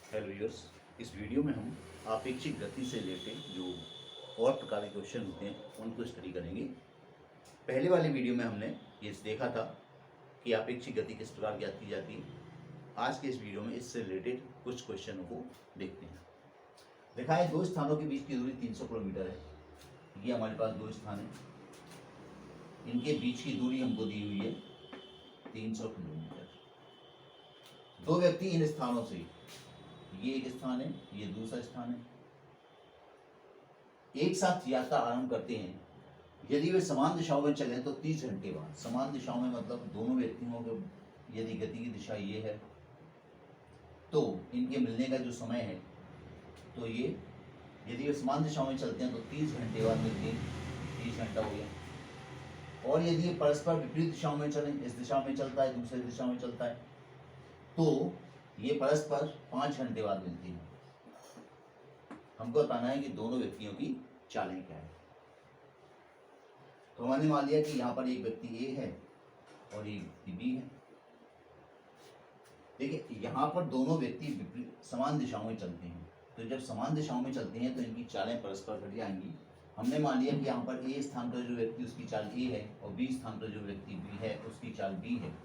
Hello viewers, इस video में हम आपेक्षिक गति से रिलेटेड जो और प्रकार के क्वेश्चन होते हैं उनको स्टडी करेंगे। पहले वाले वीडियो में हमने ये देखा था कि आपेक्षिक गति किस प्रकार ज्ञात की जाती है। आज के इस वीडियो में इससे रिलेटेड कुछ क्वेश्चनों को देखते हैं। देखा है, दो स्थानों के बीच की दूरी 300 किलोमीटर है। ये हमारे पास दो स्थान है, इनके बीच की दूरी हमको दी हुई है 300 किलोमीटर। दो व्यक्ति इन स्थानों से, ये एक स्थान है, ये दूसरा स्थान है, एक साथ यात्रा आरंभ करते हैं। यदि वे समान दिशाओं में चलें तो 30 घंटे बाद, समान दिशाओं में मतलब दोनों व्यक्तियों के यदि गति की दिशा ये है तो इनके मिलने का जो समय है, तो ये यदि वे समान दिशाओं में चलते हैं तो 30 घंटे बाद मिलते हैं, 30 घंटा हो गया। और यदि ये परस्पर विपरीत दिशाओं में चलें, इस दिशा में चलता है, दूसरी दिशा में चलता है, तो ये परस्पर 5 घंटे बाद मिलती है। हमको बताना है कि दोनों व्यक्तियों की चालें क्या है। तो हमने मान लिया कि यहाँ पर एक व्यक्ति ए है और एक व्यक्ति बी है। देखिए, यहाँ पर दोनों व्यक्ति समान दिशाओं में चलते हैं, तो जब समान दिशाओं में चलते हैं तो इनकी चालें परस्पर घट जाएंगी। हमने मान लिया कि यहाँ पर ए स्थान पर जो व्यक्ति उसकी चाल ए है और बी स्थान पर जो व्यक्ति बी है उसकी चाल बी है।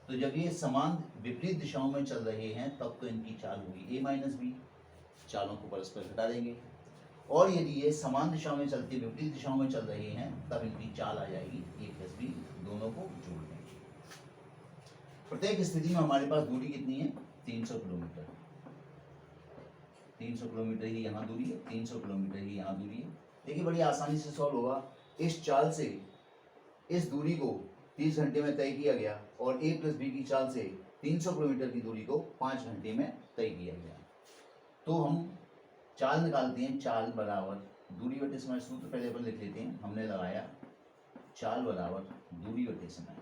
तो जब ये समान विपरीत दिशाओं में चल रहे हैं तब तो इनकी चाल होगी ए माइनस बी, चालों को परस्पर घटा देंगे। और यदि ये समान दिशा में चलते विपरीत दिशाओं में चल रहे हैं तब इनकी चाल आ जाएगी ए प्लस बी, दोनों को जोड़ देंगे। प्रत्येक स्थिति में हमारे पास दूरी कितनी है? 300 किलोमीटर। 300 किलोमीटर ही यहाँ दूरी है, 300 किलोमीटर ही यहाँ दूरी है। देखिए, बड़ी आसानी से सॉल्व होगा। इस चाल से इस दूरी को 30 घंटे में तय किया गया और ए प्लस बी की चाल से 300 किलोमीटर की दूरी को 5 घंटे में तय किया गया। तो हम चाल निकालते हैं। चाल बराबर दूरी बटे समय, सूत्र पहले अपन लिख लेते हैं। हमने लगाया चाल बराबर दूरी बटे समय,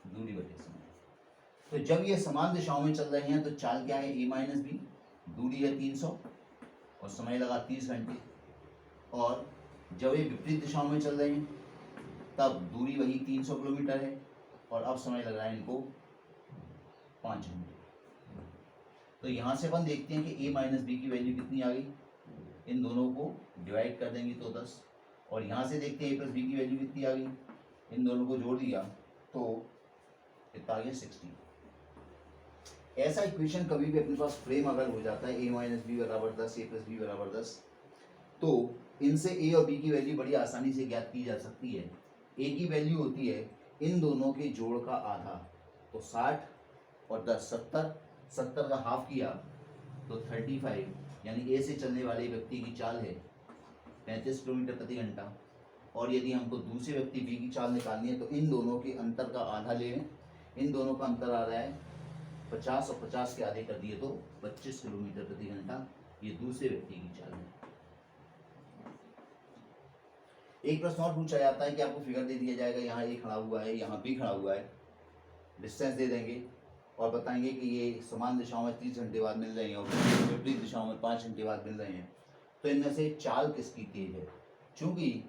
दूरी बटे समय। तो जब ये समान दिशाओं में चल रहे हैं तो चाल क्या है? ए माइनस बी, दूरी है 300 और समय लगा 30 घंटे। और जब ये विपरीत दिशाओं में चल रहे हैं तब दूरी वही 300 किलोमीटर है और अब समय लग रहा है इनको 5 घंटे। तो यहाँ से अपन देखते हैं कि a माइनस बी की वैल्यू कितनी आ गई। इन दोनों को डिवाइड कर देंगे तो 10, और यहाँ से देखते हैं a प्लस बी की वैल्यू कितनी आ गई। इन दोनों को जोड़ दिया तो कितना आ गया? 60। ऐसा इक्वेशन कभी भी अपने पास फ्रेम अगर हो जाता है a माइनस बी बराबर 10, a प्लस बी बराबर 10, तो इनसे a और b की वैल्यू बड़ी आसानी से ज्ञात की जा सकती है। a की वैल्यू होती है इन दोनों के जोड़ का आधा, तो 60 और 10 70, 70 का हाफ किया तो 35, यानी ए से चलने वाले व्यक्ति की चाल है 35 किलोमीटर प्रति घंटा। और यदि हमको दूसरे व्यक्ति बी की चाल निकालनी है तो इन दोनों के अंतर का आधा ले लें। इन दोनों का अंतर आ रहा है 50 और 50 के आधे कर दिए तो 25 किलोमीटर प्रति घंटा। ये दूसरे व्यक्ति की चाल है। एक प्रश्न और पूछा जाता है कि आपको फिगर दे दिया जाएगा, यहाँ ए खड़ा हुआ है, यहाँ बी खड़ा हुआ है, डिस्टेंस दे देंगे और बताएंगे कि ये समान दिशाओं में 30 घंटे बाद मिल रहे हैं और विपरीत दिशाओं में 5 घंटे बाद मिल रहे हैं। तो इनमें से चाल किसकी तेज है? चूंकि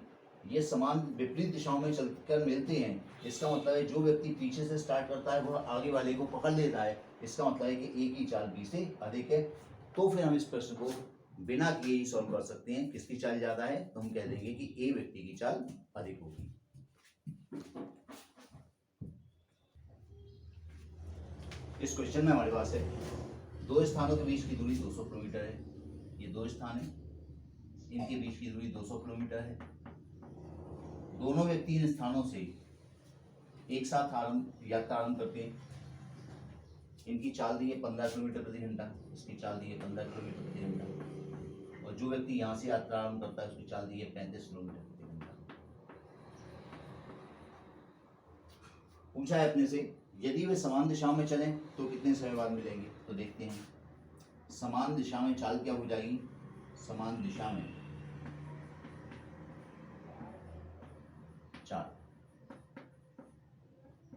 ये समान विपरीत दिशाओं में चलकर मिलते हैं, इसका मतलब है जो व्यक्ति पीछे से स्टार्ट करता है वह आगे वाले को पकड़ लेता है। इसका मतलब है कि ए की चाल बी से अधिक है। तो फिर हम इस प्रश्न को बिना किए ही सॉल्व कर सकते हैं। किसकी चाल ज़्यादा है? तो हम कह देंगे कि ए व्यक्ति की चाल अधिक होगी। इस क्वेश्चन में हमारे पास है दो स्थानों के बीच की दूरी 200 किलोमीटर है। ये दो स्थान है, इनके बीच की दूरी 200 किलोमीटर है। दोनों व्यक्ति इन स्थानों से एक साथ यात्रा आरंभ करते हैं। इनकी चाल दी है 15 किलोमीटर प्रति घंटा, इसकी चाल दी है 15 किलोमीटर प्रति घंटा। और जो व्यक्ति यहाँ से यात्रा आरंभ करता है उसकी चाल दी है 35 किलोमीटर प्रति घंटा। पूछा है अपने से यदि वे समान दिशाओं में चलें तो कितने समय बाद मिलेंगे। तो देखते हैं, समान दिशा में चाल क्या हो जाएगी? समान दिशा में चाल,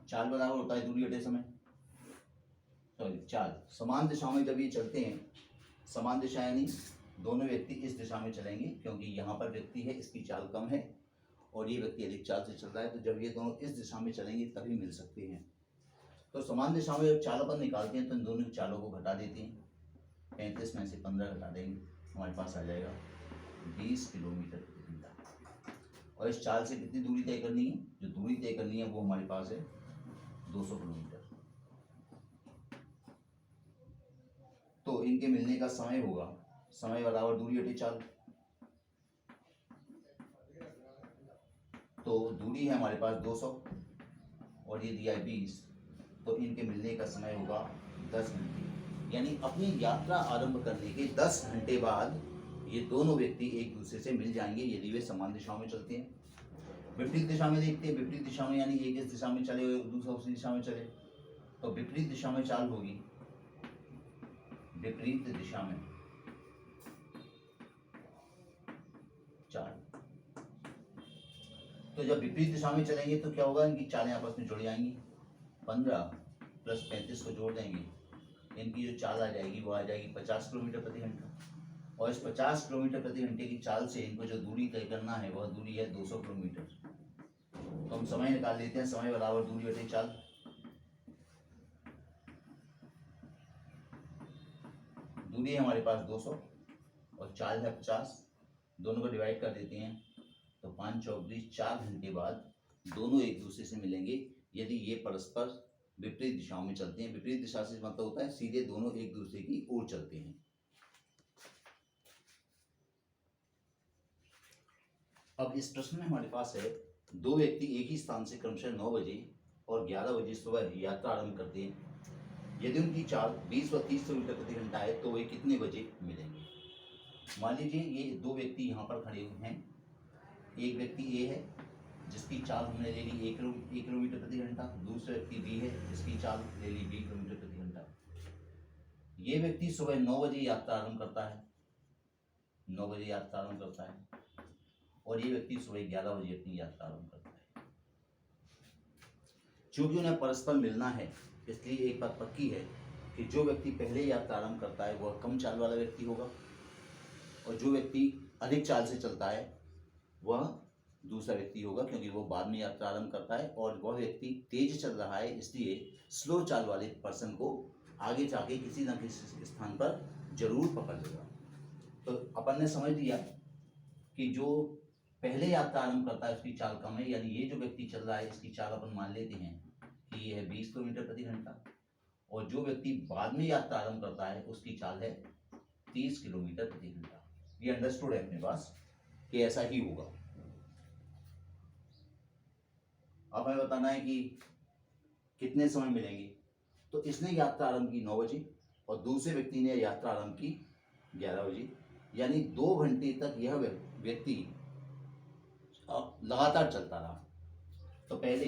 चाल बराबर होता है दूरी बटे समय। सॉरी, चाल समान दिशाओं में जब ये चलते हैं, समान दिशा यानी दोनों व्यक्ति इस दिशा में चलेंगे, क्योंकि यहाँ पर व्यक्ति है इसकी चाल कम है और ये व्यक्ति अधिक चाल से चल रहा है। तो जब ये दोनों इस दिशा में चलेंगे तभी मिल सकते हैं। तो समान दिशा में जब चाल अपन निकालते हैं तो इन दोनों चालों को घटा देते हैं। 35 में से 15 घटा देंगे, हमारे पास आ जाएगा 20 किलोमीटर प्रति घंटा। और इस चाल से कितनी दूरी तय करनी है? जो दूरी तय करनी है वो हमारे पास है 200 किलोमीटर। तो इनके मिलने का समय होगा, समय बराबर दूरी बटे चाल। तो दूरी है हमारे पास 200 और ये दिया है 20, तो इनके मिलने का समय होगा 10 घंटे। यानी अपनी यात्रा आरंभ करने के 10 घंटे बाद ये दोनों व्यक्ति एक दूसरे से मिल जाएंगे यदि वे समान दिशाओं में चलते हैं। विपरीत दिशा में देखते हैं, विपरीत दिशा में यानी एक इस दिशा में चले और दूसरा उसी दिशा में चले, तो विपरीत दिशा में चाल होगी, विपरीत दिशा में चाल। तो जब विपरीत दिशा में चलेंगे तो क्या होगा? इनकी चालें आपस में जुड़ जाएंगी। 15 + 35 को जोड़ देंगे, इनकी जो चाल आ जाएगी वो आ जाएगी 50 किलोमीटर प्रति घंटा। और इस 50 किलोमीटर प्रति घंटे की चाल से इनको जो दूरी तय करना है वह दूरी है 200 किलोमीटर। तो हम समय निकाल लेते हैं, समय बराबर दूरी बटे चाल। दूरी है हमारे पास 200 और चाल है 50, दोनों को डिवाइड कर देते हैं तो 5 × 4 = 4 घंटे बाद दोनों एक दूसरे से मिलेंगे यदि ये परस्पर विपरीत दिशाओं में चलते हैं। विपरीत दिशा से मतलब होता है सीधे दोनों एक दूसरे की ओर चलते हैं। अब इस प्रश्न में हमारे पास है दो व्यक्ति एक ही स्थान से क्रमशः 9 बजे और 11 बजे सुबह यात्रा आरंभ करते हैं। यदि उनकी चाल 20 व 30 किलोमीटर प्रति घंटा है तो वे कितने बजे मिलेंगे? मान लीजिए ये दो व्यक्ति यहाँ पर खड़े हुए हैं। एक व्यक्ति ए है जिसकी चाल हमने ले ली 1 किलोमीटर प्रति घंटा, दूसरा व्यक्ति बी है जिसकी चाल ले ली 20 किलोमीटर प्रति घंटा। ये व्यक्ति सुबह 9 बजे यात्रा आरंभ करता है, 9 बजे यात्रा आरंभ करता है और ये व्यक्ति सुबह 11 बजे अपनी यात्रा आरंभ करता है। चूंकि उन्हें परस्पर मिलना है इसलिए एक बात पक्की है कि जो व्यक्ति पहले यात्रा आरंभ करता है वह कम चाल वाला व्यक्ति होगा और जो व्यक्ति अधिक चाल से चलता है वह दूसरा व्यक्ति होगा, क्योंकि वो बाद में यात्रा आरंभ करता है और वह व्यक्ति तेज चल रहा है इसलिए स्लो चाल वाले पर्सन को आगे जाके किसी न किसी स्थान पर जरूर पकड़ लेगा। तो अपन ने समझ लिया कि जो पहले यात्रा आरंभ करता है उसकी चाल कम है, यानी ये जो व्यक्ति चल रहा है इसकी चाल अपन मान लेते हैं कि ये है 20 किलोमीटर प्रति घंटा और जो व्यक्ति बाद में यात्रा आरंभ करता है उसकी चाल है 30 किलोमीटर प्रति घंटा। ये अंडरस्टूड है अपने पास कि ऐसा ही होगा। अब हमें बताना है कि कितने समय मिलेंगे। तो इसने यात्रा आरंभ की 9 बजे और दूसरे व्यक्ति ने यात्रा आरंभ की 11 बजे, यानी 2 घंटे तक यह व्यक्ति लगातार चलता रहा। तो पहले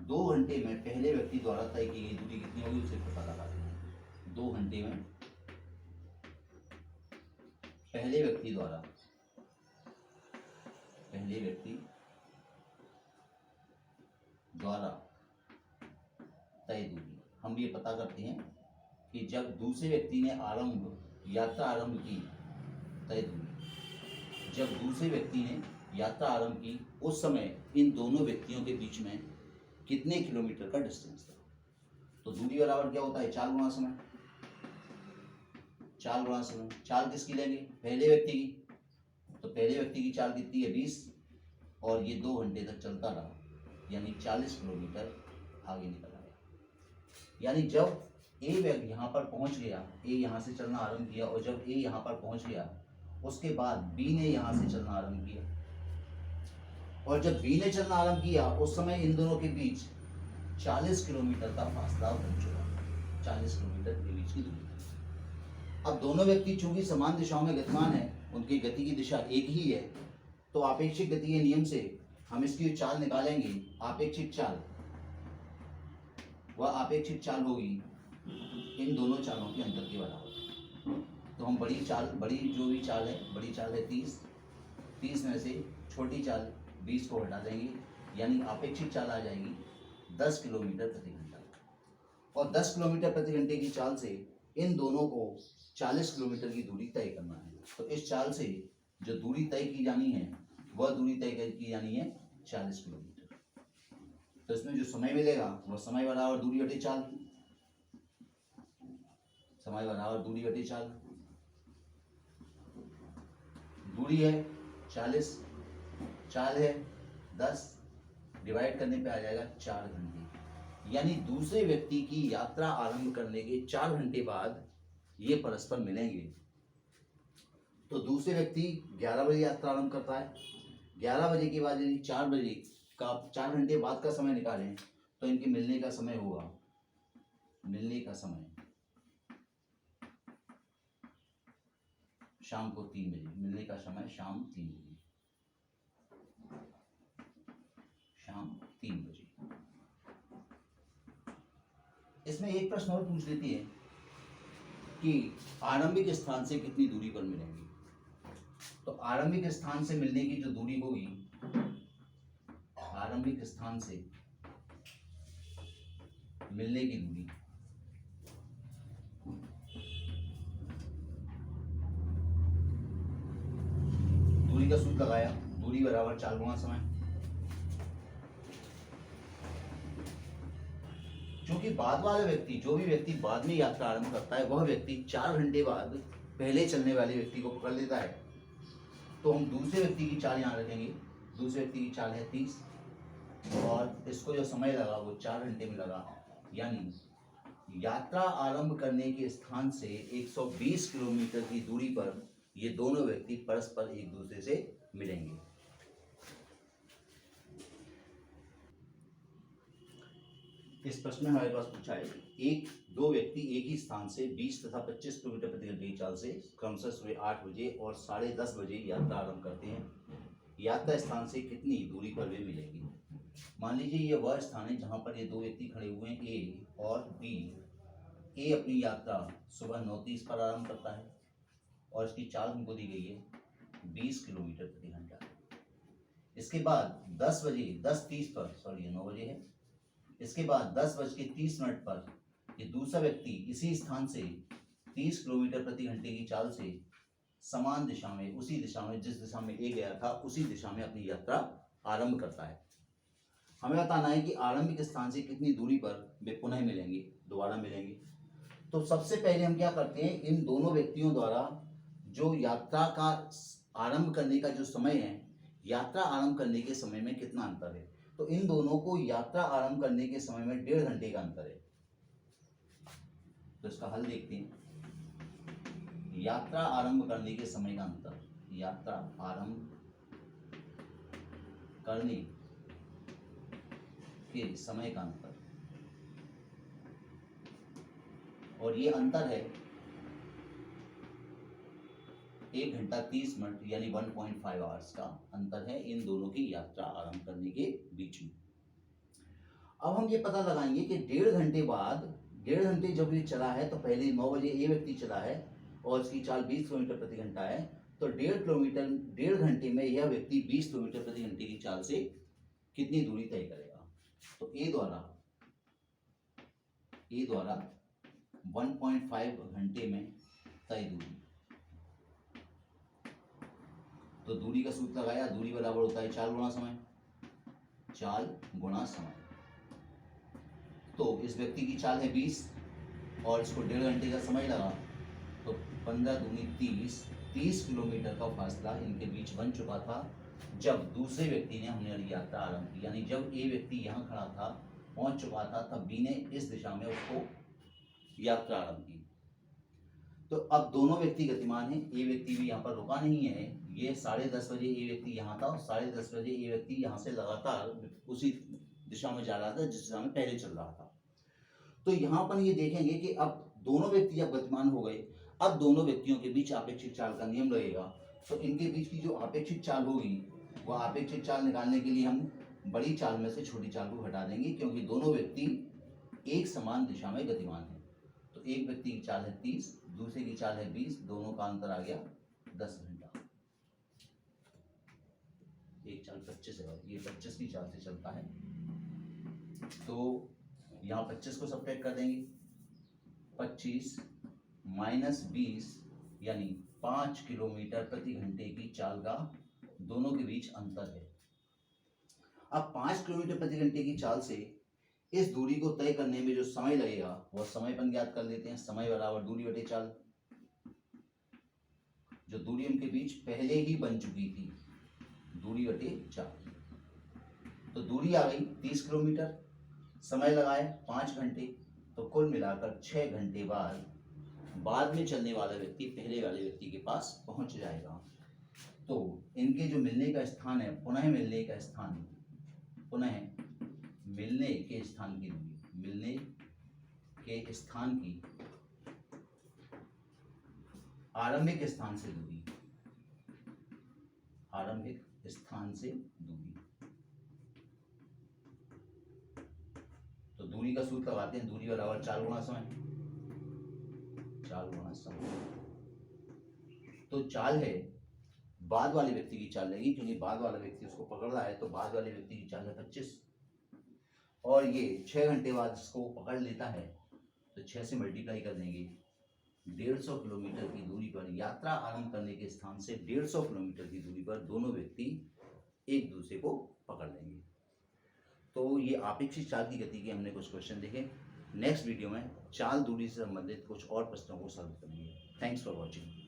2 घंटे में पहले व्यक्ति द्वारा तय की गई दूरी कितनी होगी उसे पता लगाते हैं। 2 घंटे में पहले व्यक्ति द्वारा तय दूरी हम ये पता करते हैं कि जब दूसरे व्यक्ति ने यात्रा आरंभ की तय दूरी, जब दूसरे व्यक्ति ने यात्रा आरंभ की उस समय इन दोनों व्यक्तियों के बीच में कितने किलोमीटर का डिस्टेंस था। तो दूरी बराबर क्या होता है? चाल गुणा समय। चाल गुणा समय, चाल किसकी लेंगे? पहले व्यक्ति की। तो पहले व्यक्ति की चाल कितनी है? 20 और ये 2 घंटे तक चलता रहा यानी 40 किलोमीटर आगे निकल आया। यानी जब ए यहाँ पर पहुंच गया, ए यहाँ से चलना आरंभ किया और जब ए यहाँ पर पहुंच गया उसके बाद बी ने यहाँ से चलना आरंभ किया और जब बी ने चलना आरंभ किया उस समय इन दोनों के बीच 40 किलोमीटर का फासला बन चुका। 40 किलोमीटर के बीच की दूरी। अब दोनों व्यक्ति चूंकि समान दिशाओं में गतिमान है, उनकी गति की दिशा एक ही है, तो आपेक्षिक गति के नियम से हम इसकी चाल निकालेंगे। आपेक्षिक चाल, वह आपेक्षिक चाल होगी इन दोनों चालों के अंतर के बराबर। तो हम बड़ी जो भी चाल है, बड़ी चाल है 30 में से छोटी चाल 20 को हटा देंगे, यानी आपेक्षिक चाल आ जाएगी 10 किलोमीटर प्रति घंटा। और 10 किलोमीटर प्रति घंटे की चाल से इन दोनों को 40 किलोमीटर की दूरी तय करना है। तो इस चाल से जो दूरी तय की जानी है वह दूरी तय की जानी है 40 किलोमीटर। तो इसमें जो समय मिलेगा वो समय बराबर दूरी बटे चाल, समय बराबर दूरी बटे चाल। दूरी है 40, चाल है 10, डिवाइड करने पे आ जाएगा 4 घंटे। यानी दूसरे व्यक्ति की यात्रा आरंभ करने के 4 घंटे बाद ये परस्पर मिलेंगे। तो दूसरे व्यक्ति 11 बजे यात्रा आरंभ करता है, 11 बजे के बाद यदि 4 बजे का 4 घंटे बाद का समय निकालें तो इनके मिलने का समय होगा, मिलने का समय शाम को 3 बजे, मिलने का समय शाम 3 बजे, शाम 3 बजे। इसमें एक प्रश्न और पूछ लेती है कि आरंभिक स्थान से कितनी दूरी पर मिलेंगे। तो आरंभिक स्थान से मिलने की जो दूरी होगी, आरंभिक स्थान से मिलने की दूरी का सूत्र लगाया, दूरी बराबर 4 गुना समय। क्योंकि बाद वाला व्यक्ति, जो भी व्यक्ति बाद में यात्रा आरंभ करता है, वह व्यक्ति 4 घंटे बाद पहले चलने वाले व्यक्ति को पकड़ लेता है। तो हम दूसरे व्यक्ति की चाल यहाँ रखेंगे, दूसरे व्यक्ति की चाल है 30 और इसको जो समय लगा वो 4 घंटे में लगा। यानी यात्रा आरंभ करने के स्थान से 120 किलोमीटर की दूरी पर ये दोनों व्यक्ति परस्पर एक दूसरे से मिलेंगे। इस प्रश्न में हमारे पास पूछा है, दो व्यक्ति एक ही स्थान से 20 तथा 25 किलोमीटर प्रति घंटे की चाल से क्रमशः सुबह 8 बजे और 10:30 बजे यात्रा आरंभ करते हैं। यात्रा स्थान से कितनी दूरी पर वे मिलेंगे। मान लीजिए ये वह स्थान है जहां पर ये दो व्यक्ति खड़े हुए हैं, ए और बी। ए अपनी यात्रा सुबह 9:30 पर आरंभ करता है और इसकी चाल हमको दी गई है 20 किलोमीटर प्रति घंटा। इसके बाद 10 बजे 10:30 पर, सॉरी 9 बजे है, इसके बाद 10:30 पर ये दूसरा व्यक्ति इसी स्थान से 30 किलोमीटर प्रति घंटे की चाल से समान दिशा में, उसी दिशा में जिस दिशा में ए गया था उसी दिशा में अपनी यात्रा आरंभ करता है। हमें बताना है कि आरंभिक स्थान से कितनी दूरी पर वे पुनः मिलेंगे, दोबारा मिलेंगे। तो सबसे पहले हम क्या करते हैं, इन दोनों व्यक्तियों द्वारा जो यात्रा का आरंभ करने का जो समय है, यात्रा आरंभ करने के समय में कितना अंतर है। तो इन दोनों को यात्रा आरंभ करने के समय में 1.5 घंटे का अंतर है। तो इसका हल देखते हैं। यात्रा आरंभ करने के समय का अंतर, यात्रा आरंभ करने के समय का अंतर, और ये अंतर है 1 घंटा 30 मिनट, यानी 1.5 आवर्स का अंतर है इन दोनों की यात्रा आरंभ करने के बीच में। अब हम ये पता लगाएंगे कि 1.5 घंटे बाद, 1.5 घंटे जब ये चला है, तो पहले 9 बजे ये व्यक्ति चला है और इसकी चाल 20 किलोमीटर प्रति घंटा है, तो 1.5 घंटे में यह व्यक्ति 20 किलोमीटर प्रति घंटे की चाल से कितनी दूरी तय करेगा। तो ए द्वारा 1.5 घंटे में तय दूरी, तो दूरी का सूत्र लगाया, दूरी बराबर होता है 4 गुना समय, 4 गुना समय। तो इस व्यक्ति की चाल है 20 और इसको 1.5 घंटे का समय लगा, तो 15 दूनी 30 किलोमीटर का फासला इनके बीच बन चुका था जब दूसरे व्यक्ति ने अपनी यात्रा आरंभ की। यानी जब ए व्यक्ति यहाँ खड़ा था, पहुंच चुका था, तब बी ने इस दिशा में उसको यात्रा आरंभ की। तो अब दोनों व्यक्ति गतिमान हैं, ए व्यक्ति भी यहाँ पर रुका नहीं है। ये 10:30 बजे ए व्यक्ति यहाँ था और 10:30 बजे ए व्यक्ति यहाँ से लगातार उसी दिशा में जा रहा था जिस दिशा में पहले चल रहा था। तो यहाँ पर ये देखेंगे कि अब दोनों व्यक्ति जब गतिमान हो गए, अब दोनों व्यक्तियों के बीच आपेक्षिक चाल का नियम लगेगा। तो इनके बीच की जो आपेक्षिक चाल होगी, वह आपेक्षिक चाल निकालने के लिए हम बड़ी चाल में से छोटी चाल को घटा देंगे, क्योंकि दोनों व्यक्ति एक समान दिशा में गतिमान हैं। तो एक व्यक्ति की चाल है 30, दूसरे की चाल है 20, दोनों का अंतर आ गया 10 घंटा। एक चाल 25 है, ये 25 की चाल से चलता है, तो यहाँ 25 को सब्ट्रैक्ट कर देंगे। 25 माइनस 20 यानी 5 किलोमीटर प्रति घंटे की चाल का दोनों के बीच अंतर है। अब 5 किलोमीटर प्रति घंटे की चाल से इस दूरी को तय करने में जो समय लगेगा वह समय अपन ज्ञात कर लेते हैं। समय बराबर दूरी बटे चाल। जो दूरी उनके बीच पहले ही बन चुकी थी, दूरी बटे चाल। तो दूरी आ गई 30 किलोमीटर, समय लगाए 5 घंटे, तो कुल मिलाकर 6 घंटे बाद में चलने वाला व्यक्ति पहले वाले व्यक्ति के पास पहुंच जाएगा। तो इनके जो मिलने का स्थान है, पुनः मिलने के स्थान की दूरी, मिलने के स्थान की आरंभिक स्थान से दूरी, तो दूरी का सूत्र लगाते हैं। दूरी बराबर 4 गुणा समय। तो चाल है, बाद वाले व्यक्ति की चाल लगेगी, क्योंकि बाद वाला व्यक्ति उसको पकड़ रहा है, तो बाद वाले व्यक्ति की चाल है 25, और ये 6 घंटे बाद इसको पकड़ लेता है, तो 6 से मल्टीप्लाई कर देंगे। 150 किलोमीटर की दूरी पर, यात्रा आरंभ करने के स्थान से 150 किलोमीटर की दूरी पर दोनों व्यक्ति एक दूसरे को पकड़ लेंगे। तो ये आपेक्षिक चाल की गति के हमने कुछ क्वेश्चन देखे। नेक्स्ट वीडियो में चाल दूरी से संबंधित कुछ और प्रश्नों को सॉल्व करेंगे। Thanks for watching.